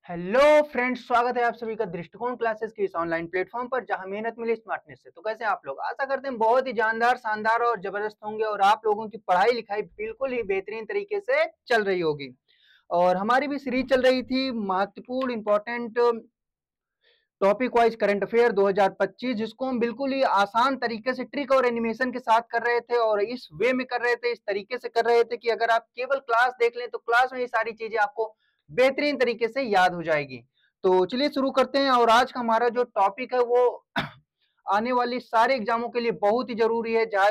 Hello friends, स्वागत है आप सभी का दृष्टिकोण क्लासेस की इस ऑनलाइन प्लेटफॉर्म पर जहां मेहनत मिले स्मार्टनेस से। तो कैसे हैं आप लोग? आशा करते हैं बहुत ही जानदार, शानदार और जबरदस्त होंगे और आप लोगों की पढ़ाई लिखाई बिल्कुल ही बेहतरीन तरीके से चल रही होगी। और हमारी भी सीरीज चल रही थी महत्वपूर्ण important topic wise current affair 2025, जिसको हम बिल्कुल ही आसान तरीके से ट्रिक और एनिमेशन के साथ कर रहे थे और इस वे में कर रहे थे, इस तरीके से कर रहे थे कि अगर आप केवल क्लास देख लें तो क्लास में ये सारी चीजें आपको बेहतरीन तरीके से याद हो जाएगी। तो चलिए शुरू करते हैं। और आज का हमारा जो टॉपिक है वो आने वाली सारे एग्जामों के लिए बहुत ही जरूरी है, चाहे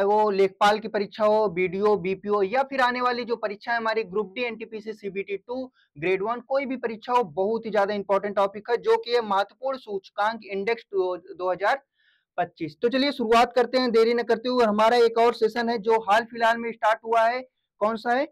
वो लेखपाल की परीक्षा हो, बीडीओ, बीपीओ या फिर आने वाली जो परीक्षा है हमारी group D, NTPC, CBT 2, grade 1, कोई भी परीक्षा हो, बहुत ही ज्यादा इंपॉर्टेंट टॉपिक है जो कि है महत्वपूर्ण सूचकांक इंडेक्स 2025। तो चलिए शुरुआत करते हैं देरी न करते हुए। हमारा एक और सेशन है जो हाल फिलहाल में स्टार्ट हुआ है। कौन सा है?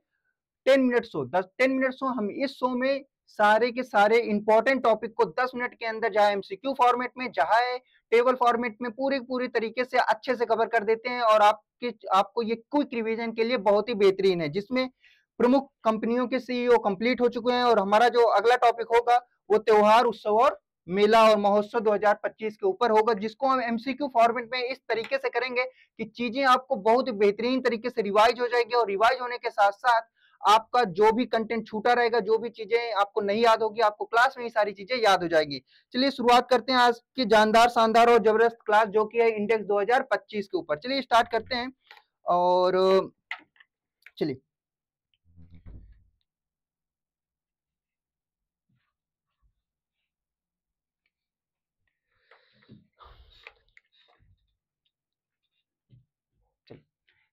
10 मिनट शो। 10 minute show. हम इस शो में सारे के सारे इंपॉर्टेंट टॉपिक को 10 मिनट के अंदर, चाहे एमसीक्यू फॉर्मेट में, चाहे टेबल फॉर्मेट में, पूरी तरीके से अच्छे से कवर कर देते हैं और आपको ये क्विक रिवीजन के लिए बहुत ही बेहतरीन है, जिसमें प्रमुख कंपनियों के सीईओ कंप्लीट हो चुके हैं। और हमारा जो अगला टॉपिक होगा वो त्योहार, उत्सव और मेला और महोत्सव 2025 के ऊपर होगा, जिसको हम एमसीक्यू फॉर्मेट में इस तरीके से करेंगे कि चीजें आपको बहुत ही बेहतरीन तरीके से रिवाइज हो जाएगी और रिवाइज होने के साथ साथ आपका जो भी कंटेंट छूटा रहेगा, जो भी चीजें आपको नहीं याद होगी, आपको क्लास में ही सारी चीजें याद हो जाएगी। चलिए शुरुआत करते हैं आज की जानदार, शानदार और जबरदस्त क्लास, जो कि है इंडेक्स 2025 के ऊपर। चलिए स्टार्ट करते हैं। और चलिए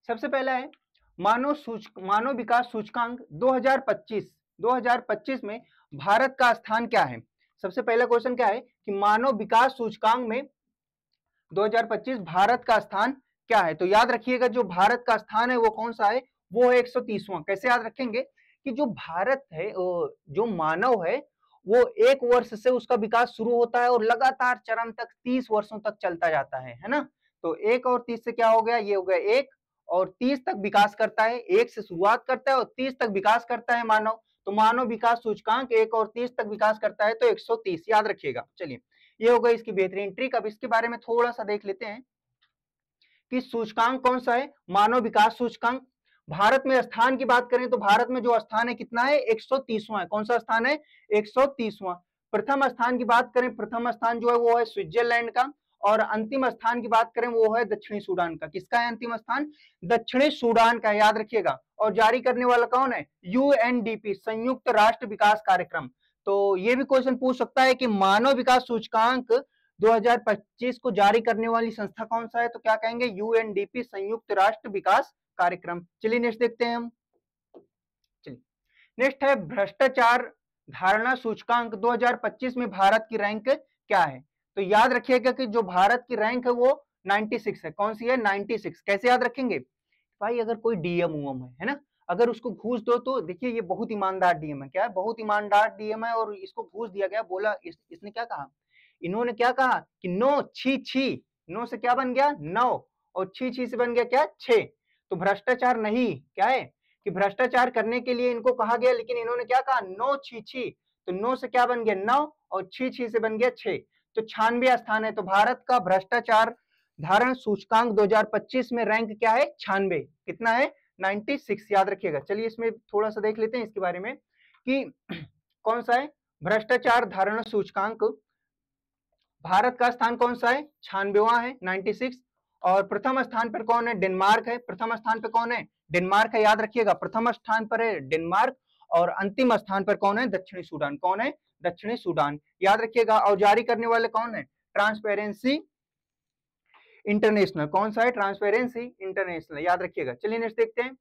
सबसे पहला है मानव विकास सूचकांक 2025 में भारत का स्थान क्या है। सबसे पहला क्वेश्चन क्या है कि मानव विकास सूचकांक में 2025 भारत का स्थान क्या है। तो याद रखिएगा, जो भारत का स्थान है वो कौन सा है? वो है 130वां। कैसे याद रखेंगे कि जो भारत है, जो मानव है, वो 1 वर्ष से उसका विकास शुरू होता है और लगातार चरम तक 30 वर्षों तक चलता जाता है ना। तो 1 और 30 से क्या हो गया? ये हो गया 1 और 30 तक विकास करता है। 1 से शुरुआत करता है और 30 तक विकास करता है मानव। तो मानव विकास सूचकांक 1 और 30 तक विकास करता है, तो 130 याद रखिएगा। चलिए, ये हो गई इसकी बेहतरीन ट्रिक। अब इसके बारे में थोड़ा सा देख लेते हैं कि सूचकांक कौन सा है। मानव विकास सूचकांक भारत में स्थान की बात करें तो भारत में जो स्थान है कितना है? 130वां है। कौन सा स्थान है? 130वां। प्रथम स्थान की बात करें, प्रथम स्थान जो है वो है स्विट्जरलैंड का। और अंतिम स्थान की बात करें वो है दक्षिणी सूडान का। किसका है अंतिम स्थान? दक्षिणी सूडान का, याद रखिएगा। और जारी करने वाला कौन है? यूएनडीपी, संयुक्त राष्ट्र विकास कार्यक्रम। तो ये भी क्वेश्चन पूछ सकता है कि मानव विकास सूचकांक 2025 को जारी करने वाली संस्था कौन सा है? तो क्या कहेंगे? यूएनडीपी, संयुक्त राष्ट्र विकास कार्यक्रम। चलिए नेक्स्ट देखते हैं हम। चलिए नेक्स्ट है भ्रष्टाचार धारणा सूचकांक 2025 में भारत की रैंक क्या है। तो याद रखिएगा कि जो भारत की रैंक है वो 96 है। कौन सी है? 96। कैसे याद रखेंगे भाई? अगर कोई डीएम उम है ना, अगर उसको घूस दो तो देखिए ये बहुत ईमानदार डीएम है। क्या है? बहुत ईमानदार डीएम है और इसको घूस दिया गया। बोला इसने क्या कहा? इन्होंने क्या कहा कि नो, छी छी। नो से क्या बन गया? 9 और छी छी से बन गया क्या? 6। तो भ्रष्टाचार नहीं, क्या है कि भ्रष्टाचार करने के लिए इनको कहा गया, लेकिन इन्होंने क्या कहा? नो, छी छी। तो नो से क्या बन गया? 9 और छी छी से बन गया 6। तो 96 स्थान है। तो भारत का भ्रष्टाचार धारण सूचकांक 2025 में रैंक क्या है? 96। कितना है? 96, याद रखिएगा। चलिए इसमें थोड़ा सा देख लेते हैं इसके बारे में कि कौन सा है भ्रष्टाचार धारण सूचकांक। भारत का स्थान कौन सा है? 96वां है, 96। और प्रथम स्थान पर कौन है? डेनमार्क है। प्रथम स्थान पर कौन है? डेनमार्क है, याद रखिएगा। प्रथम स्थान पर है डेनमार्क और अंतिम स्थान पर कौन है? दक्षिणी सूडान। कौन है? दक्षिणी सूडान, याद रखिएगा। और जारी करने वाले कौन है? Transparency international. कौन सा है? ट्रांसपेरेंसी इंटरनेशनल, याद रखिएगा। चलिए नेक्स्ट देखते हैं।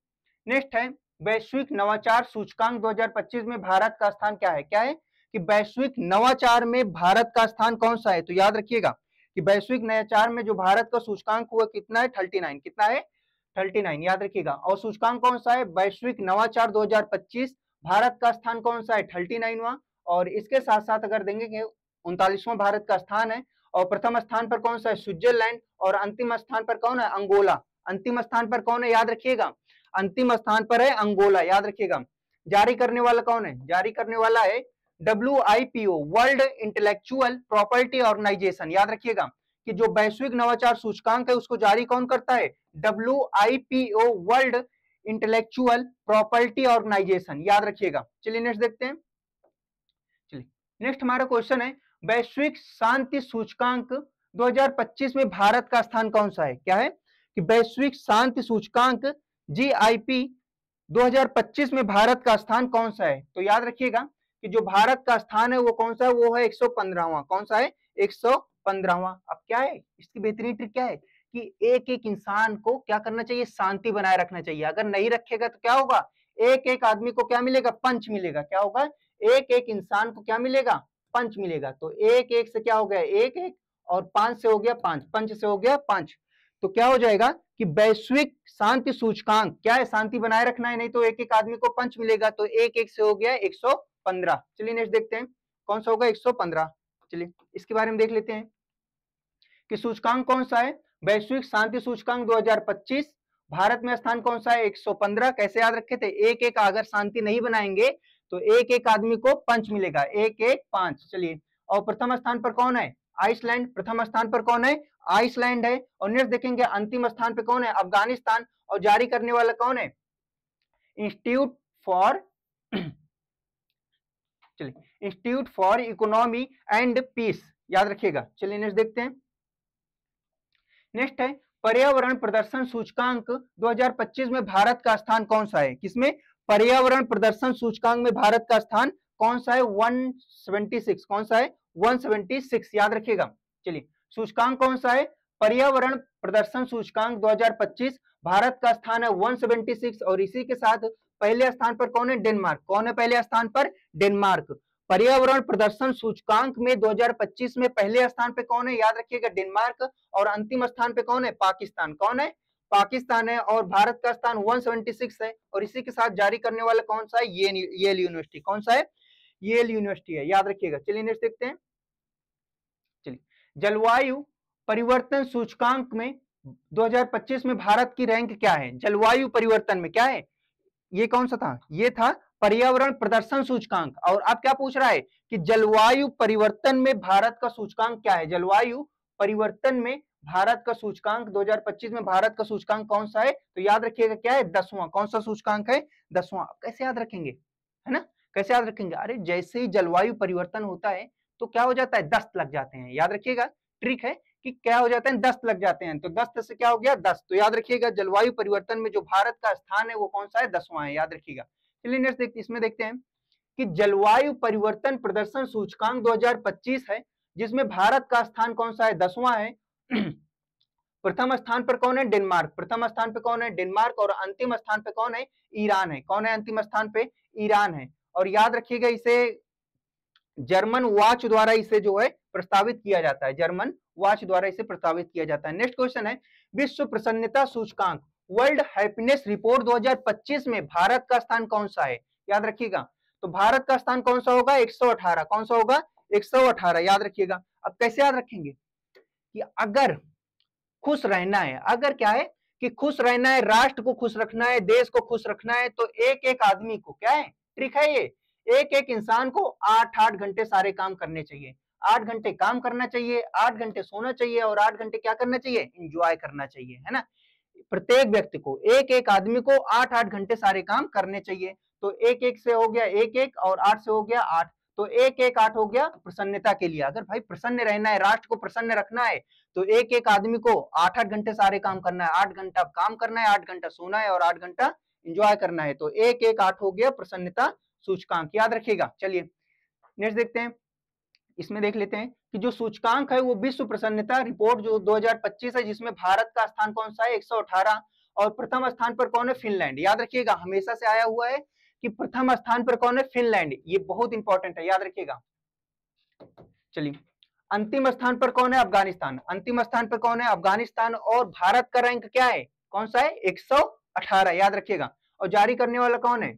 नेक्स्ट है वैश्विक नवाचार सूचकांक 2025 में भारत का स्थान क्या है। क्या है कि वैश्विक नवाचार में भारत का स्थान कौन सा है। तो याद रखिएगा कि वैश्विक नवाचार में जो भारत का सूचकांक हुआ कितना है? 39। कितना है? 39, याद रखिएगा। और सूचकांक कौन सा है? वैश्विक नवाचार 2025। भारत का स्थान कौन सा है? 39वां। और इसके साथ साथ अगर देंगे कि 39वां भारत का स्थान है। और प्रथम स्थान पर कौन सा है? स्विट्जरलैंड। और अंतिम स्थान पर कौन है? अंगोला। अंतिम स्थान पर कौन है? याद रखिएगा, अंतिम स्थान पर है अंगोला, याद रखिएगा। जारी करने वाला कौन है? जारी करने वाला है WIPO, world intellectual property organisation. याद रखिएगा कि जो वैश्विक नवाचार सूचकांक है उसको जारी कौन करता है? WIPO, world intellectual property organisation. याद रखिएगा। चलिए नेक्स्ट देखते हैं। चलिए नेक्स्ट हमारा क्वेश्चन है, वैश्विक शांति सूचकांक 2025 में भारत का स्थान कौन सा है? क्या है कि वैश्विक शांति सूचकांक GIP 2025 में भारत का स्थान कौन सा है? तो याद रखिएगा कि जो भारत का स्थान है वो कौन सा है? वो है 115वां। कौन सा है? 115वां। अब क्या है इसकी बेहतरीन ट्रिक? क्या है कि एक एक इंसान को क्या करना चाहिए? शांति बनाए रखना चाहिए। अगर नहीं रखेगा तो क्या होगा? एक एक आदमी को क्या मिलेगा? पंच मिलेगा। क्या होगा? एक एक इंसान को क्या मिलेगा? पंच मिलेगा। तो एक एक से क्या हो गया? एक एक, और पांच से हो गया पांच, पंच से हो गया पांच। तो क्या हो जाएगा कि वैश्विक शांति सूचकांक क्या है? शांति बनाए रखना है, नहीं तो एक एक आदमी को पंच मिलेगा। तो एक एक से हो गया 115। चलिए नेक्स्ट देखते हैं कौन सा होगा? 115। चलिए इसके बारे में देख लेते हैं कि सूचकांक कौन सा है। वैश्विक शांति सूचकांक 2025, भारत में स्थान कौन सा है? 115। कैसे याद रखे थे? एक एक अगर शांति नहीं बनाएंगे तो एक एक आदमी को पंच मिलेगा, एक एक पांच। चलिए, और प्रथम स्थान पर कौन है? आइसलैंड। प्रथम स्थान पर कौन है? आइसलैंड है। और नेक्स्ट देखेंगे अंतिम स्थान पर कौन है? अफगानिस्तान। और जारी करने वाला कौन है? इंस्टीट्यूट फॉर चलिए institute for economy and peace. याद रखिएगा। चलिए नेक्स्ट देखते हैं। नेक्स्ट है पर्यावरण प्रदर्शन सूचकांक 2025 में भारत का स्थान कौन सा है? किसमें? पर्यावरण प्रदर्शन सूचकांक में भारत का स्थान कौन सा है? 176। कौन सा है? 176। याद रखिएगा। चलिए सूचकांक कौन सा है? पर्यावरण प्रदर्शन सूचकांक 2025, भारत का स्थान है 176। और इसी के साथ पहले स्थान पर कौन है? डेनमार्क। कौन है पहले स्थान पर? डेनमार्क। पर्यावरण प्रदर्शन सूचकांक में 2025 में पहले स्थान पे कौन है? याद रखिएगा डेनमार्क। और अंतिम स्थान पे कौन है? पाकिस्तान। कौन है? पाकिस्तान है। और भारत का स्थान 176 है। और इसी के साथ जारी करने वाला कौन सा है? Yale university. कौन सा है? येल यूनिवर्सिटी है। याद रखिएगा। चलिए नेक्स्ट देखते हैं। चलिए जलवायु परिवर्तन सूचकांक में 2025 में भारत की रैंक क्या है? जलवायु परिवर्तन में क्या है? ये कौन सा था? ये था पर्यावरण प्रदर्शन सूचकांक। और अब क्या पूछ रहा है कि जलवायु परिवर्तन में भारत का सूचकांक क्या है? जलवायु परिवर्तन में भारत का सूचकांक 2025 में भारत का सूचकांक कौन सा है? तो याद रखिएगा क्या है? 10वां। कौन सा सूचकांक है? 10वां। कैसे याद रखेंगे? है ना? कैसे याद रखेंगे? अरे जैसे ही जलवायु परिवर्तन होता है तो क्या हो जाता है? दस्त लग जाते हैं। याद रखिएगा ट्रिक है कि क्या हो जाता है? दस्त लग जाते हैं। तो दस्त से क्या हो गया? दस्त। तो याद रखिएगा जलवायु परिवर्तन में जो भारत का स्थान है वो कौन सा है? 10वां है। याद रखिएगा। चलिए नेक्स्ट इसमें देखते हैं कि जलवायु परिवर्तन प्रदर्शन सूचकांक 2025 है जिसमें भारत का स्थान कौन सा है? 10वां है। प्रथम स्थान पर कौन है? डेनमार्क। प्रथम स्थान पे कौन है? डेनमार्क। और अंतिम स्थान पे कौन है? ईरान है। कौन है अंतिम स्थान पे? ईरान है। और याद रखिएगा इसे जर्मन वॉच द्वारा इसे जो है प्रस्तावित किया जाता है। जर्मन वॉच द्वारा इसे प्रस्तावित किया जाता है। नेक्स्ट क्वेश्चन है विश्व प्रसन्नता सूचकांक वर्ल्ड हैप्पीनेस रिपोर्ट 2025 में भारत का स्थान कौन सा है? याद रखिएगा। तो भारत का स्थान कौन सा होगा? 118। कौन सा होगा? 118। याद रखिएगा। अब कैसे याद रखेंगे कि अगर खुश रहना है, अगर क्या है कि खुश रहना है, राष्ट्र को खुश रखना है, देश को खुश रखना है, तो एक एक आदमी को क्या है? ट्रिक है ये, एक एक इंसान को 8-8 घंटे सारे काम करने चाहिए। 8 घंटे काम करना चाहिए, 8 घंटे सोना चाहिए, और 8 घंटे क्या करना चाहिए? एंजॉय करना चाहिए। है ना? प्रत्येक व्यक्ति को, एक एक आदमी को 8-8 घंटे सारे काम करने चाहिए। तो एक एक से हो गया एक एक, और 8 से हो गया 8। तो एक एक 8 हो गया प्रसन्नता के लिए। अगर भाई प्रसन्न रहना है, राष्ट्र को प्रसन्न रखना है, तो एक एक आदमी को 8-8 घंटे सारे काम करना है। 8 घंटा काम करना है, 8 घंटा सोना है, और 8 घंटा एंजॉय करना है। तो एक एक 8 हो गया प्रसन्नता सूचकांक। याद रखिएगा। चलिए नेक्स्ट देखते हैं। इसमें देख लेते हैं कि जो सूचकांक है वो विश्व प्रसन्नता रिपोर्ट जो 2025 है जिसमें भारत का स्थान कौन सा है? 118। और प्रथम स्थान पर कौन है? फिनलैंड। याद रखिएगा हमेशा से आया हुआ है कि प्रथम स्थान पर कौन है? फिनलैंड। ये बहुत इंपॉर्टेंट है, याद रखिएगा। चलिए अंतिम स्थान पर कौन है? अफगानिस्तान। अंतिम स्थान पर कौन है? अफगानिस्तान। और भारत का रैंक क्या है? कौन सा है? 118। याद रखिएगा। और जारी करने वाला कौन है?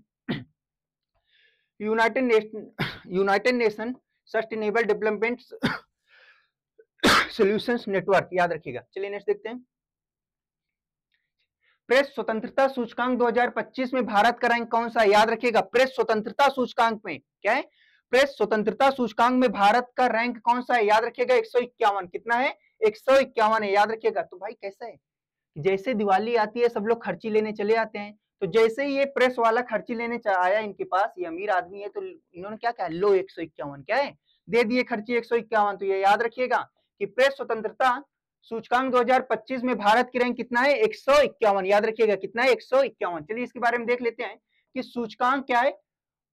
United nation sustainable development solutions network. याद रखिएगा। चलिए नेक्स्ट देखते हैं। प्रेस स्वतंत्रता सूचकांक 2025 में भारत का रैंक कौन सा है? याद रखिएगा, प्रेस स्वतंत्रता सूचकांक में क्या है? प्रेस स्वतंत्रता सूचकांक में भारत का रैंक कौन सा है? याद रखिएगा 151। कितना है? 151 है, याद रखिएगा। तो भाई कैसा है, जैसे दिवाली आती है सब लोग खर्ची लेने चले आते हैं, तो जैसे ही ये प्रेस वाला खर्ची लेने आया इनके पास, ये अमीर आदमी है, तो इन्होंने क्या कहा, लो 151 क्या है, दे दिए खर्ची 151। तो ये याद रखिएगा कि प्रेस स्वतंत्रता सूचकांक 2025 में भारत की रैंक कितना है? 151। याद रखिएगा कितना है? 151। चलिए इसके बारे में देख लेते हैं कि सूचकांक क्या है,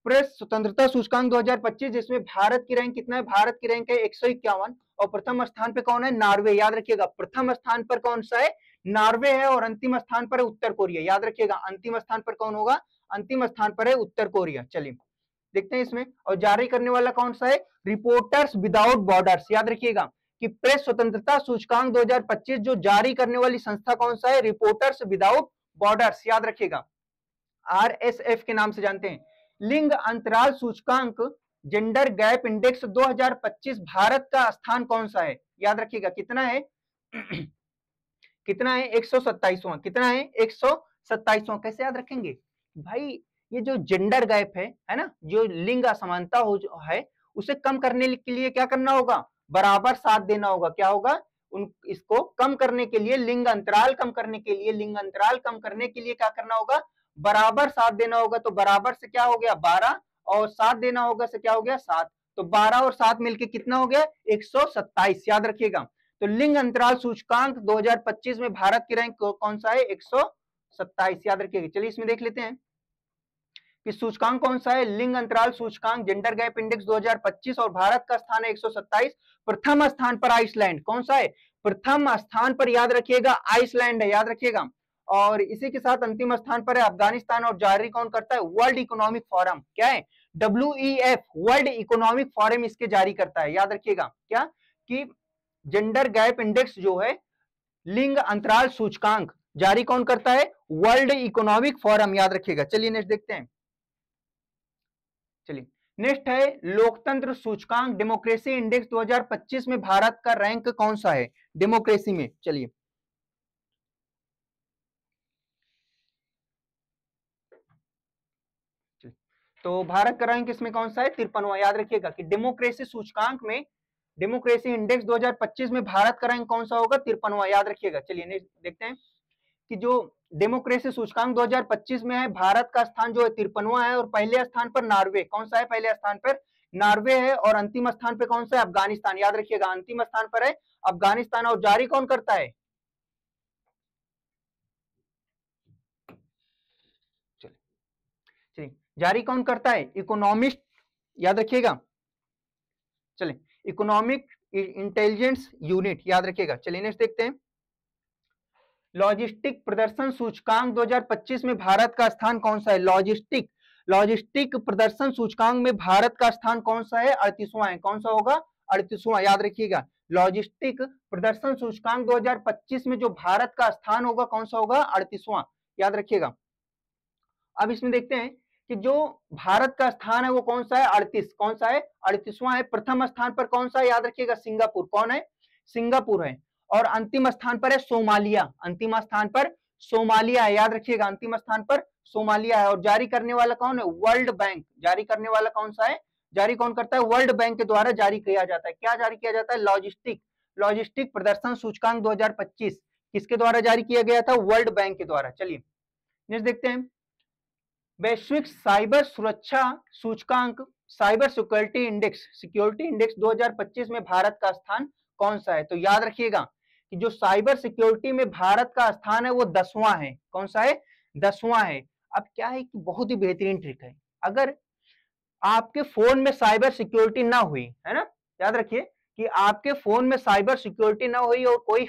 प्रेस स्वतंत्रता सूचकांक 2025, जिसमें भारत की रैंक कितना है? भारत की रैंक है 151 और प्रथम स्थान पे कौन है? नॉर्वे। याद रखिएगा प्रथम स्थान पर कौन सा है? नॉर्वे है और अंतिम स्थान पर है उत्तर कोरिया। याद रखिएगा अंतिम स्थान पर कौन होगा? अंतिम स्थान पर है उत्तर कोरिया। चलिए देखते हैं इसमें, और जारी करने वाला कौन सा है? Reporters without borders. याद रखिएगा कि प्रेस स्वतंत्रता सूचकांक 2025 जो जारी करने वाली संस्था कौन सा है? Reporters without borders. याद रखिएगा RSF के नाम से जानते हैं। लिंग अंतराल सूचकांक जेंडर गैप इंडेक्स 2025 भारत का स्थान कौन सा है? याद रखिएगा कितना है? कितना है? 127वां। कितना है? 127वां। कैसे याद रखेंगे भाई? ये जो जेंडर गैप है ना, जो लिंग असमानता हो है, उसे कम करने के लिए क्या करना होगा? बराबर साथ देना होगा। क्या होगा? इसको कम करने के लिए, लिंग अंतराल कम करने के लिए, लिंग अंतराल कम करने के लिए क्या करना होगा? बराबर साथ देना होगा। तो बराबर से क्या हो गया? 12 और साथ देना होगा से क्या हो गया? 7। तो 12 और 7 मिलके कितना हो गया? 127। याद रखिएगा। तो लिंग अंतराल सूचकांक 2025 में भारत की रैंक कौन सा है? 127। याद रखिएगा। चलिए इसमें देख लेते हैं कि सूचकांक कौन सा है? लिंग अंतराल सूचकांक जेंडर गैप इंडेक्स 2025 और भारत का स्थान है 127। प्रथम स्थान पर आइसलैंड। कौन सा है? प्रथम स्थान पर याद रखिएगा आइसलैंड है। याद रखिएगा। और इसी के साथ अंतिम स्थान पर है अफगानिस्तान और जारी कौन करता है? World economic forum. क्या है? WEF वर्ल्ड इकोनॉमिक फोरम इसके जारी करता है। याद रखिएगा क्या कि जेंडर गैप इंडेक्स जो है, लिंग अंतराल सूचकांक जारी कौन करता है? World economic forum. याद रखिएगा। चलिए नेक्स्ट देखते हैं। चलिए नेक्स्ट है लोकतंत्र सूचकांक डेमोक्रेसी इंडेक्स 2025 में भारत का रैंक कौन सा है? डेमोक्रेसी में। चलिए तो भारत का रैंक इसमें कौन सा है? 53वां। याद रखिएगा कि डेमोक्रेसी सूचकांक में, डेमोक्रेसी इंडेक्स 2025 में भारत का रैंक कौन सा होगा? 53वां। याद रखिएगा। चलिए नेक्स्ट देखते हैं कि जो डेमोक्रेसी सूचकांक 2025 में है, भारत का स्थान जो है 53वां है और पहले स्थान पर नॉर्वे। कौन सा है पहले स्थान पर? नॉर्वे है और अंतिम स्थान पर कौन सा है? अफगानिस्तान। याद रखिएगा अंतिम स्थान पर है अफगानिस्तान। और जारी कौन करता है? चलिए जारी कौन करता है? इकोनॉमिस्ट। याद रखिएगा। चलिए इकोनॉमिक इंटेलिजेंस यूनिट। याद रखिएगा। चलिए नेक्स्ट देखते हैं। लॉजिस्टिक प्रदर्शन सूचकांक 2025 में भारत का स्थान कौन सा है? लॉजिस्टिक प्रदर्शन सूचकांक में भारत का स्थान कौन सा है? 38वां है। कौन सा होगा? 38वां। याद रखिएगा लॉजिस्टिक प्रदर्शन सूचकांक 2025 में जो भारत का स्थान होगा कौन सा होगा? 38वां। याद रखिएगा। अब इसमें देखते हैं कि जो भारत का स्थान है वो कौन सा है? 38। कौन सा है? 38वां है। प्रथम स्थान पर कौन सा है? याद रखिएगा सिंगापुर। कौन है? सिंगापुर है। और अंतिम स्थान पर है सोमालिया। अंतिम स्थान पर सोमालिया है। याद रखिएगा अंतिम स्थान पर सोमालिया है। और जारी करने वाला कौन है? World bank. जारी करने वाला कौन सा है? जारी कौन करता है? वर्ल्ड बैंक के द्वारा जारी किया जाता है। क्या जारी किया जाता है? लॉजिस्टिक प्रदर्शन सूचकांक 2025 किसके द्वारा जारी किया गया था? वर्ल्ड बैंक के द्वारा। चलिए नेक्स्ट देखते हैं। वैश्विक साइबर सुरक्षा सूचकांक साइबर सिक्योरिटी इंडेक्स 2025 में भारत का स्थान कौन सा है? तो याद रखिएगा कि जो साइबर सिक्योरिटी में भारत का स्थान है वो 10वां है। कौन सा है? 10वां है। अब क्या है कि बहुत ही बेहतरीन ट्रिक है, अगर आपके फोन में साइबर सिक्योरिटी ना हुई है ना, याद रखिए कि आपके फोन में साइबर सिक्योरिटी ना हुई और कोई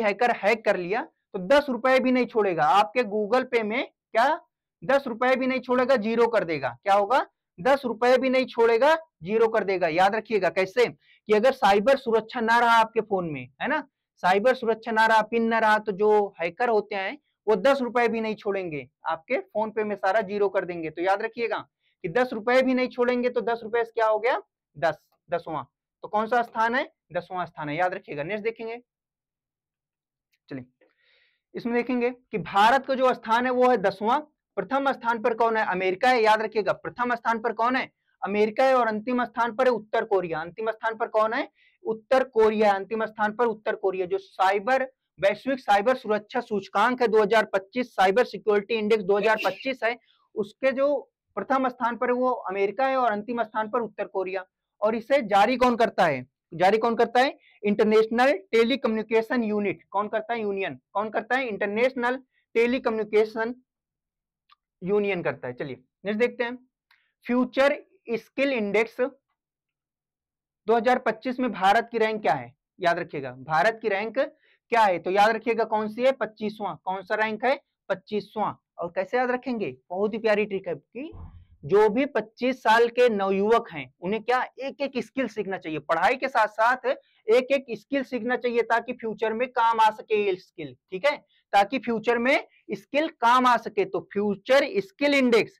हैकर हैक कर लिया तो 10 रुपए भी नहीं छोड़ेगा आपके गूगल पे में। क्या? 10 रुपए भी नहीं छोड़ेगा, जीरो कर देगा। क्या होगा? 10 रुपए भी नहीं छोड़ेगा, जीरो कर देगा। याद रखिएगा कैसे कि अगर साइबर सुरक्षा ना रहा आपके फोन में, है ना, साइबर सुरक्षा ना रहा, पिन ना रहा, तो जो हैकर होते हैं वो 10 रुपए भी नहीं छोड़ेंगे, आपके फोन पे में सारा जीरो कर देंगे। तो याद रखिएगा कि 10 रुपए भी नहीं छोड़ेंगे तो 10 रुपए से क्या हो गया? 10वां। तो कौन सा स्थान है? 10वां स्थान है। याद रखिएगा। नेक्स्ट देखेंगे। चलिए इसमें देखेंगे कि भारत का जो स्थान है वो है 10वां, प्रथम स्थान पर कौन है? अमेरिका है, याद रखिएगा प्रथम स्थान पर कौन है? अमेरिका है, और अंतिम स्थान पर है उत्तर कोरिया। अंतिम स्थान पर कौन है? उत्तर कोरिया। अंतिम स्थान पर उत्तर कोरिया। जो वैश्विक साइबर सुरक्षा सूचकांक है 2025, साइबर सिक्योरिटी इंडेक्स 2025 है, उसके जो प्रथम स्थान पर है वो अमेरिका है, और अंतिम स्थान पर उत्तर कोरिया। और इसे जारी कौन करता है? जारी कौन करता है? International telecommunication unit. कौन करता है? यूनियन। कौन करता है? इंटरनेशनल टेलीकम्युनिकेशन यूनियन करता है। चलिए नेक्स्ट देखते हैं। फ्यूचर स्किल इंडेक्स 2025 में भारत की रैंक क्या है? याद रखिएगा भारत की रैंक क्या है, तो याद रखिएगा कौन सी है? 25वां। कौन सा रैंक है? 25वां। और कैसे याद रखेंगे? बहुत ही प्यारी ट्रिक है कि जो भी 25 साल के नवयुवक हैं उन्हें क्या एक एक स्किल सीखना चाहिए, पढ़ाई के साथ साथ एक एक स्किल सीखना चाहिए, ताकि फ्यूचर में काम आ सके ये स्किल। ठीक है, ताकि फ्यूचर में स्किल काम आ सके। तो फ्यूचर स्किल इंडेक्स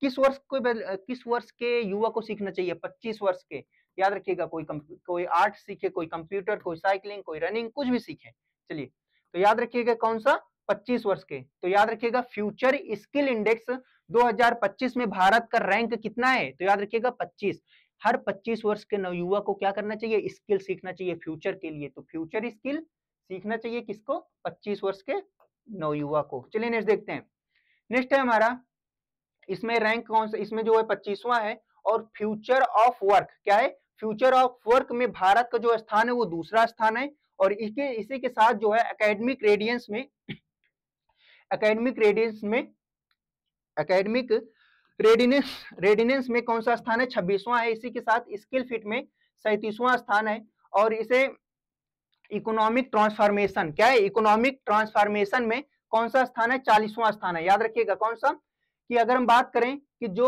किस वर्ष के युवा को सीखना चाहिए? 25 वर्ष के। याद रखिएगा कोई आर्ट सीखे, कोई कंप्यूटर, कोई साइकिलिंग, कोई रनिंग, कुछ भी सीखे। चलिए तो याद रखिएगा कौन सा? 25 वर्ष के। तो याद रखिएगा फ्यूचर स्किल इंडेक्स 2025 में भारत का रैंक कितना है? तो याद रखिएगा 25। हर 25 वर्ष के नवयुवक को क्या करना चाहिए? स्किल सीखना चाहिए फ्यूचर के लिए। तो फ्यूचर स्किल सीखना चाहिए किसको? 25 वर्ष के नवयुवक को। चलिए नेक्स्ट देखते हैं। नेक्स्ट है हमारा, इसमें रैंक कौन सा? इसमें जो है 25वां है। और फ्यूचर ऑफ वर्क क्या है? फ्यूचर ऑफ वर्क में भारत का जो स्थान है वो दूसरा स्थान है। और इसी के साथ जो है एकेडमिक रेडिनेंस में कौन सा स्थान है? 26वां है। इसी के साथ स्किल फिट में 37वां स्थान है। और इसे इकोनॉमिक ट्रांसफॉर्मेशन क्या है? इकोनॉमिक ट्रांसफॉर्मेशन में कौन सा स्थान है? 40वां स्थान है। याद रखिएगा कौन सा? कि अगर हम बात करें कि जो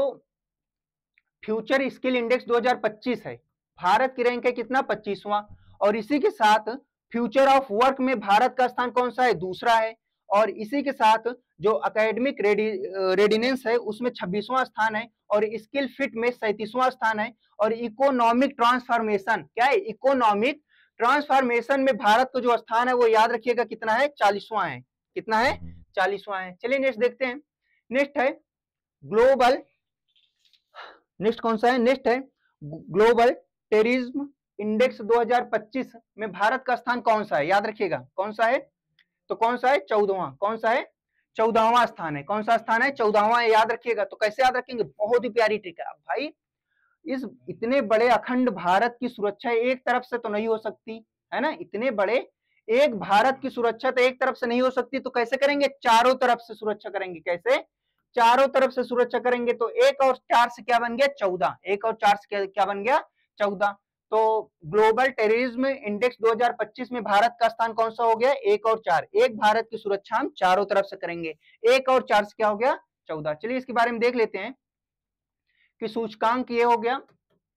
फ्यूचर स्किल इंडेक्स 2025 है, भारत की रैंक है कितना? 25वां। और इसी के साथ फ्यूचर ऑफ वर्क में भारत का स्थान कौन सा है? दूसरा है। और इसी के साथ जो एकेडमिक रेडिनेंस है उसमें 26वां स्थान है। और स्किल फिट में 37वां स्थान है। और इकोनॉमिक ट्रांसफॉर्मेशन क्या है? इकोनॉमिक ट्रांसफॉर्मेशन में भारत का जो स्थान है वो याद रखिएगा कितना है? 40वां है। कितना है? 40वां है। चलिए नेक्स्ट देखते हैं। नेक्स्ट है ग्लोबल, नेक्स्ट कौन सा है? नेक्स्ट है ग्लोबल टेररिज्म इंडेक्स 2025 में भारत का स्थान कौन सा है? याद रखिएगा कौन सा है? तो कौन सा है? 14वां। कौन सा है? 14वां स्थान है। कौन सा स्थान है? 14वां है। याद रखिएगा। तो कैसे याद रखेंगे? बहुत ही प्यारी ट्रिक है भाई। इस इतने बड़े अखंड भारत की सुरक्षा एक तरफ से तो नहीं हो सकती है ना, इतने बड़े एक भारत की सुरक्षा तो एक तरफ से नहीं हो सकती, तो कैसे करेंगे? चारों तरफ से सुरक्षा करेंगे। कैसे? चारों तरफ से सुरक्षा करेंगे। तो 1 और 4 से क्या बन गया? 14। 1 और 4 से क्या बन गया? 14। तो ग्लोबल टेररिज्म इंडेक्स 2025 में भारत का स्थान कौन सा हो गया? 1 और 4। एक भारत की सुरक्षा हम चारों तरफ से करेंगे। 1 और 4 से क्या हो गया? 14। चलिए इसके बारे में देख लेते हैं कि सूचकांक ये हो गया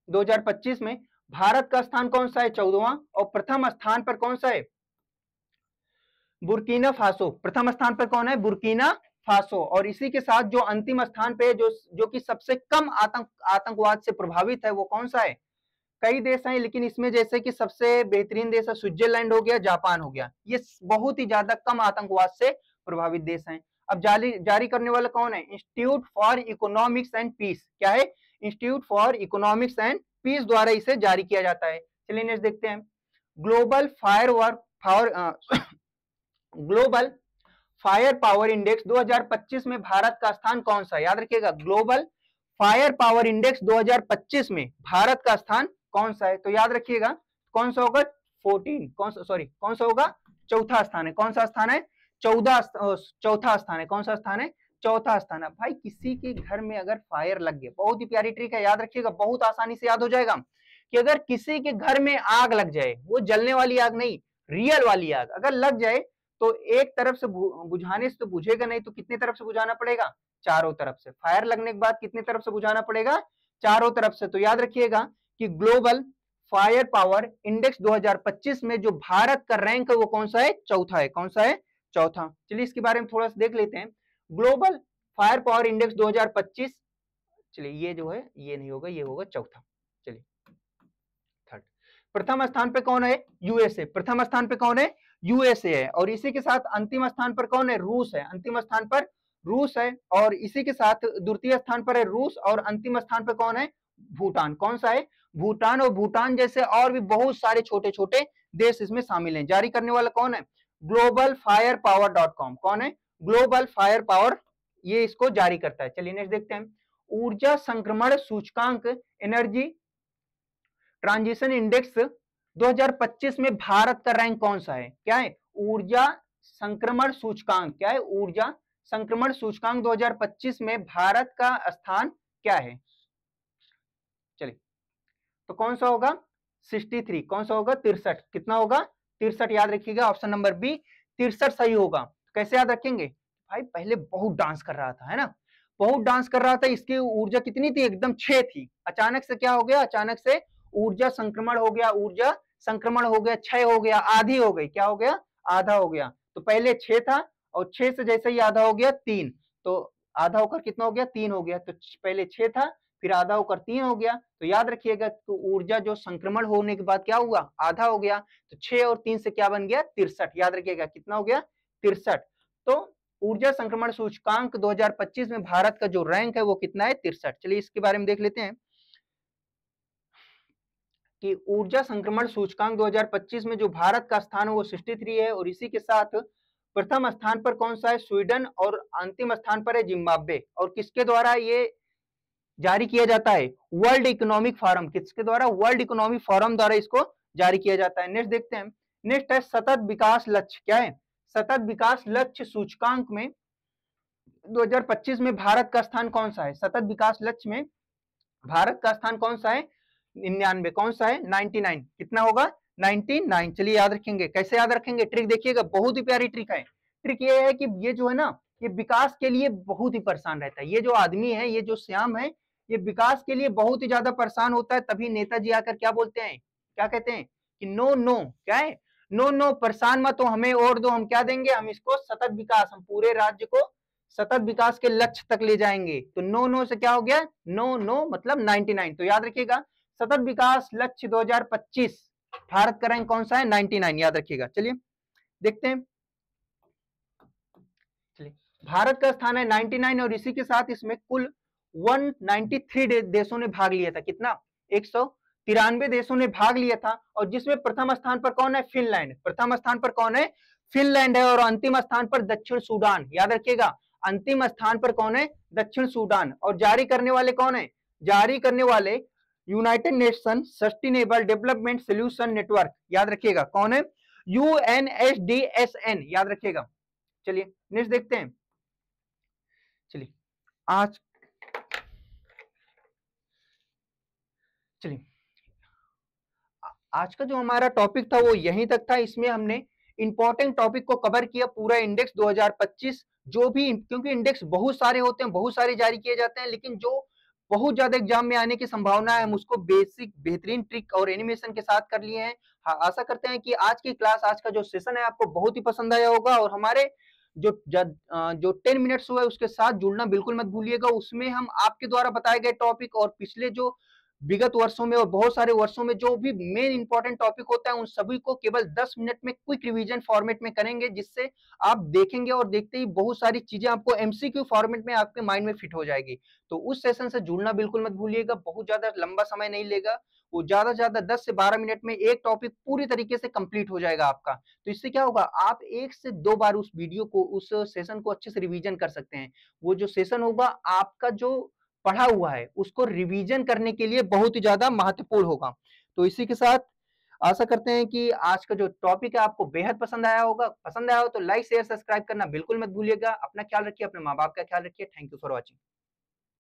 2025 में भारत का स्थान कौन सा है? 14वां। और प्रथम स्थान पर कौन सा है? Burkina Faso. प्रथम स्थान पर कौन है? Burkina Faso. और इसी के साथ जो अंतिम स्थान पे जो कि सबसे कम आतंकवाद से प्रभावित है वो कौन सा है? कई देश हैं, लेकिन इसमें जैसे कि सबसे बेहतरीन देश है स्विट्जरलैंड हो गया, जापान हो गया। ये बहुत ही ज्यादा कम आतंकवाद से प्रभावित देश हैं। अब जारी करने वाला कौन है? Institute for economics and peace. क्या है? Institute for economics and peace द्वारा इसे जारी किया जाता है। चलिए नेक्स्ट देखते हैं। Global global fire power index 2025 में भारत का स्थान कौन सा है? याद रखिएगा ग्लोबल फायर पावर इंडेक्स 2025 में भारत का स्थान कौन सा है? तो याद रखिएगा कौन सा होगा? 14। कौन सा होगा? चौथा स्थान है। कौन सा स्थान है? चौथा स्थान है। कौन सा स्थान है? चौथा स्थान है। भाई किसी के घर में अगर फायर लग गया, बहुत ही प्यारी ट्रिक है, याद रखिएगा, बहुत आसानी से याद हो जाएगा कि अगर किसी के घर में आग लग जाए, वो जलने वाली आग नहीं, रियल वाली आग अगर लग जाए, तो एक तरफ से बुझाने से तो बुझेगा नहीं, तो कितनी तरफ से बुझाना पड़ेगा? चारों तरफ से। फायर लगने के बाद कितनी तरफ से बुझाना पड़ेगा? चारों तरफ से। तो याद रखिएगा कि ग्लोबल फायर पावर इंडेक्स 2025 में जो भारत का रैंक है वो कौन सा है? चौथा है। कौन सा है? चौथा। चलिए इसके बारे में थोड़ा सा देख लेते हैं। ग्लोबल फायर पावर इंडेक्स 2025, चलिए ये जो है ये नहीं होगा, ये होगा चौथा। चलिए थर्ड। प्रथम स्थान पे कौन है? यूएसए। प्रथम स्थान पे कौन है? यूएसए है, और इसी के साथ अंतिम स्थान पर कौन है, रूस है, अंतिम स्थान पर रूस है, और इसी के साथ द्वितीय स्थान पर है रूस, और अंतिम स्थान पर कौन है, भूटान। कौन सा है, भूटान। और भूटान जैसे और भी बहुत सारे छोटे छोटे देश इसमें शामिल हैं। जारी करने वाला कौन है, globalfirepower.com। कौन है, ग्लोबल फायर पावर, ये इसको जारी करता है। चलिए नेक्स्ट देखते हैं, ऊर्जा संक्रमण सूचकांक, एनर्जी ट्रांजिशन इंडेक्स 2025 में भारत का रैंक कौन सा है, क्या है, ऊर्जा संक्रमण सूचकांक, क्या है, ऊर्जा संक्रमण सूचकांक 2025 में भारत का स्थान क्या है। चलिए, तो कौन सा होगा, 63, कौन सा होगा, 63, कितना होगा, 63, याद रखिएगा ऑप्शन नंबर बी 63 सही होगा। कैसे याद रखेंगे भाई, पहले बहुत डांस कर रहा था, है ना, बहुत डांस कर रहा था, इसकी ऊर्जा कितनी थी, एकदम 6 थी, अचानक से क्या हो गया, अचानक से ऊर्जा संक्रमण हो गया, ऊर्जा संक्रमण हो गया, 6 हो गया, आधी हो गई, क्या हो गया, आधा हो गया। तो पहले 6 था, और 6 से जैसे ही आधा हो गया 3, तो आधा होकर कितना हो गया, 3 हो गया। तो पहले 6 था, फिर आधा होकर 3 हो गया। तो याद रखिएगा, तो ऊर्जा जो संक्रमण होने के बाद क्या हुआ, आधा हो गया। तो 6 और 3 से क्या बन गया, 63, याद रखिएगा कितना हो गया, 63। तो ऊर्जा संक्रमण सूचकांक 2025 में भारत का जो रैंक है वो कितना है, 63। चलिए इसके बारे में देख लेते हैं कि ऊर्जा संक्रमण सूचकांक 2025 में जो भारत का स्थान है वो 63 है, और इसी के साथ प्रथम स्थान पर कौन सा है, स्वीडन, और अंतिम स्थान पर है जिम्बाब्वे। और किसके द्वारा ये जारी किया जाता है, वर्ल्ड इकोनॉमिक फोरम, किसके द्वारा, वर्ल्ड इकोनॉमिक फोरम द्वारा इसको जारी किया जाता है। नेक्स्ट देखते हैं, नेक्स्ट है सतत विकास लक्ष्य, क्या है, सतत विकास लक्ष्य सूचकांक में 2025 में भारत का स्थान कौन सा है, सतत विकास लक्ष्य में भारत का स्थान कौन सा है, 99, कौन सा है, 99, कितना होगा, 99। चलिए याद रखेंगे, कैसे याद रखेंगे, ट्रिक देखिएगा, बहुत ही प्यारी ट्रिक है। ट्रिक ये है कि ये जो है ना, ये विकास के लिए बहुत ही परेशान रहता है, ये जो आदमी है, ये जो श्याम है, ये विकास के लिए बहुत ही ज्यादा परेशान होता है। तभी नेताजी आकर क्या बोलते हैं, क्या कहते हैं कि नो नो, क्या है, नो नो, परेशान मत हो, हमें और दो, हम क्या देंगे, हम इसको सतत विकास, हम पूरे राज्य को सतत विकास के लक्ष्य तक ले जाएंगे। तो नो नो से क्या हो गया, नो नो मतलब 99। तो याद रखिएगा, सतत विकास लक्ष्य 2025 भारत का रैंक कौन सा है, 99, याद रखिएगा। चलिए देखते हैं, चलिए भारत का स्थान है 99, और इसी के साथ इसमें कुल 193 देशों ने भाग लिया था, कितना, 193 देशों ने भाग लिया था, और जिसमें प्रथम स्थान पर कौन है, फिनलैंड, प्रथम स्थान पर कौन है, फिनलैंड है, और अंतिम स्थान पर दक्षिण सूडान, याद रखिएगा, अंतिम स्थान पर कौन है, दक्षिण सूडान। और जारी करने वाले कौन है, जारी करने वाले United nation sustainable development solution network, याद रखिएगा कौन है, UNSDSN, याद रखिएगा। चलिए नेक्स्ट देखते हैं, चलिए आज, चलिए आज का जो हमारा टॉपिक था वो यहीं तक था। इसमें हमने इंपॉर्टेंट टॉपिक को कवर किया, पूरा इंडेक्स 2025 जो भी, क्योंकि इंडेक्स बहुत सारे होते हैं, बहुत सारे जारी किए जाते हैं, लेकिन जो बहुत ज्यादा एग्जाम में आने की संभावना है, हम उसको बेसिक बेहतरीन ट्रिक और एनिमेशन के साथ कर लिए हैं। हाँ, आशा करते हैं कि आज की क्लास, आज का जो सेशन है आपको बहुत ही पसंद आया होगा, और हमारे जो 10 मिनट्स हुए उसके साथ जुड़ना बिल्कुल मत भूलिएगा। उसमें हम आपके द्वारा बताए गए टॉपिक और पिछले जो विगत वर्षों में और बहुत सारे वर्षों में जो भी मेन इंपॉर्टेंट टॉपिक होता है उन सभी को केवल 10 मिनट में क्विक रिवीजन फॉर्मेट में करेंगे, जिससे आप देखेंगे और देखते ही बहुत सारी चीजें आपको एमसीक्यू फॉर्मेट में आपके माइंड में फिट हो जाएगी। तो उस सेशन से जुड़ना बिल्कुल मत भूलिएगा, बहुत ज्यादा लंबा समय नहीं लेगा, वो ज्यादा से ज्यादा 10 से 12 मिनट में एक टॉपिक पूरी तरीके से कंप्लीट हो जाएगा आपका। तो इससे क्या होगा, आप 1 से 2 बार उस वीडियो को, उस सेशन को अच्छे से रिवीजन कर सकते हैं। वो जो सेशन होगा आपका जो पढ़ा हुआ है उसको रिवीजन करने के लिए बहुत ही ज्यादा महत्वपूर्ण होगा। तो इसी के साथ आशा करते हैं कि आज का जो टॉपिक है आपको बेहद पसंद आया होगा। पसंद आया हो तो लाइक शेयर सब्सक्राइब करना बिल्कुल मत भूलिएगा। अपना ख्याल रखिए, अपने माँ बाप का ख्याल रखिए। Thank you for watching.